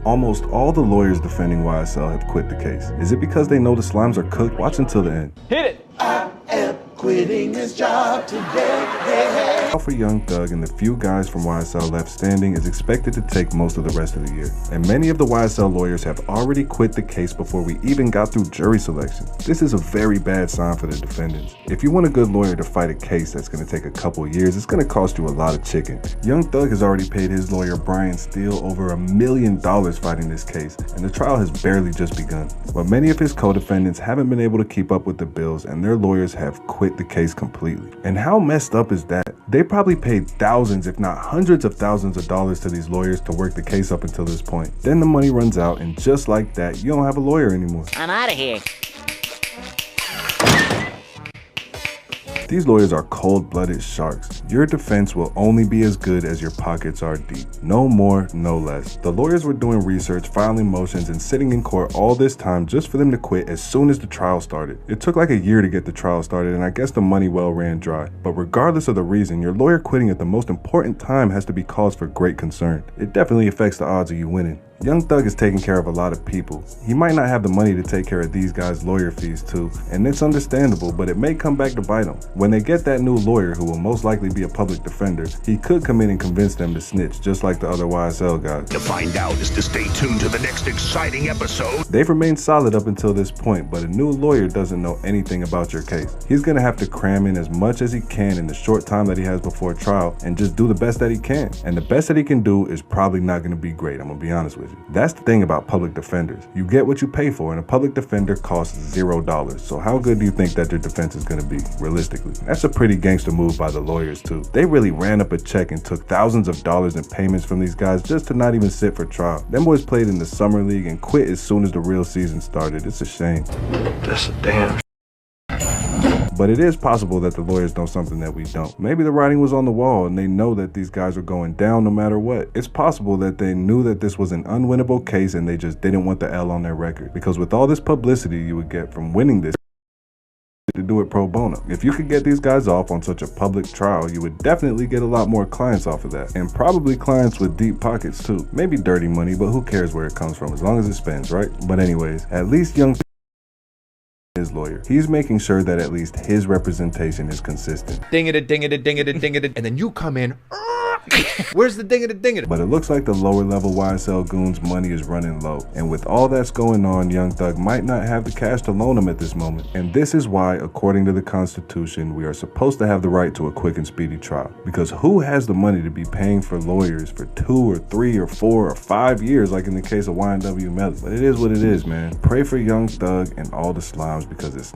Almost all the lawyers defending YSL have quit the case. Is it because they know the slimes are cooked? Watch until the end. Hit it! I am quitting his job today. For Young Thug and the few guys from YSL left standing is expected to take most of the rest of the year. And many of the YSL lawyers have already quit the case before we even got through jury selection. This is a very bad sign for the defendants. If you want a good lawyer to fight a case that's going to take a couple years, it's going to cost you a lot of chicken. Young Thug has already paid his lawyer Brian Steele over $1 million fighting this case, and the trial has barely just begun. But many of his co-defendants haven't been able to keep up with the bills, and their lawyers have quit the case completely. And how messed up is that? They probably paid thousands, if not hundreds of thousands of dollars to these lawyers to work the case up until this point. Then the money runs out, and just like that, you don't have a lawyer anymore. I'm out of here. These lawyers are cold-blooded sharks. Your defense will only be as good as your pockets are deep. No more, no less. The lawyers were doing research, filing motions, and sitting in court all this time just for them to quit as soon as the trial started. It took like a year to get the trial started, and I guess the money well ran dry. But regardless of the reason, your lawyer quitting at the most important time has to be cause for great concern. It definitely affects the odds of you winning. Young Thug is taking care of a lot of people. He might not have the money to take care of these guys' lawyer fees too, and it's understandable, but it may come back to bite him. When they get that new lawyer, who will most likely be a public defender, he could come in and convince them to snitch, just like the other YSL guys. To find out is to stay tuned to the next exciting episode. They've remained solid up until this point, but a new lawyer doesn't know anything about your case. He's gonna have to cram in as much as he can in the short time that he has before trial and just do the best that he can. And the best that he can do is probably not gonna be great, I'm gonna be honest with you. That's the thing about public defenders. You get what you pay for, and a public defender costs $0. So how good do you think that your defense is gonna be, realistically? That's a pretty gangster move by the lawyers too. They really ran up a check and took thousands of dollars in payments from these guys just to not even sit for trial. Them boys played in the summer league and quit as soon as the real season started. It's a shame. That's a damn. But it is possible that the lawyers know something that we don't. Maybe the writing was on the wall and they know that these guys are going down no matter what. It's possible that they knew that this was an unwinnable case and they just didn't want the L on their record. Because with all this publicity you would get from winning this, to do it pro bono. If you could get these guys off on such a public trial, you would definitely get a lot more clients off of that. And probably clients with deep pockets too. Maybe dirty money, but who cares where it comes from as long as it spends, right? But anyways, at least Young his lawyer. He's making sure that at least his representation is consistent. Ding-a-da, ding-a-da, ding-a-da, ding-a-da, and then you come in. Where's the ding-a-da, ding-a-da? But it looks like the lower level YSL goons' money is running low. And with all that's going on, Young Thug might not have the cash to loan him at this moment. And this is why, according to the Constitution, we are supposed to have the right to a quick and speedy trial. Because who has the money to be paying for lawyers for 2 or 3 or 4 or 5 years, like in the case of YNW Melly? But it is what it is, man. Pray for Young Thug and all the slimes because it's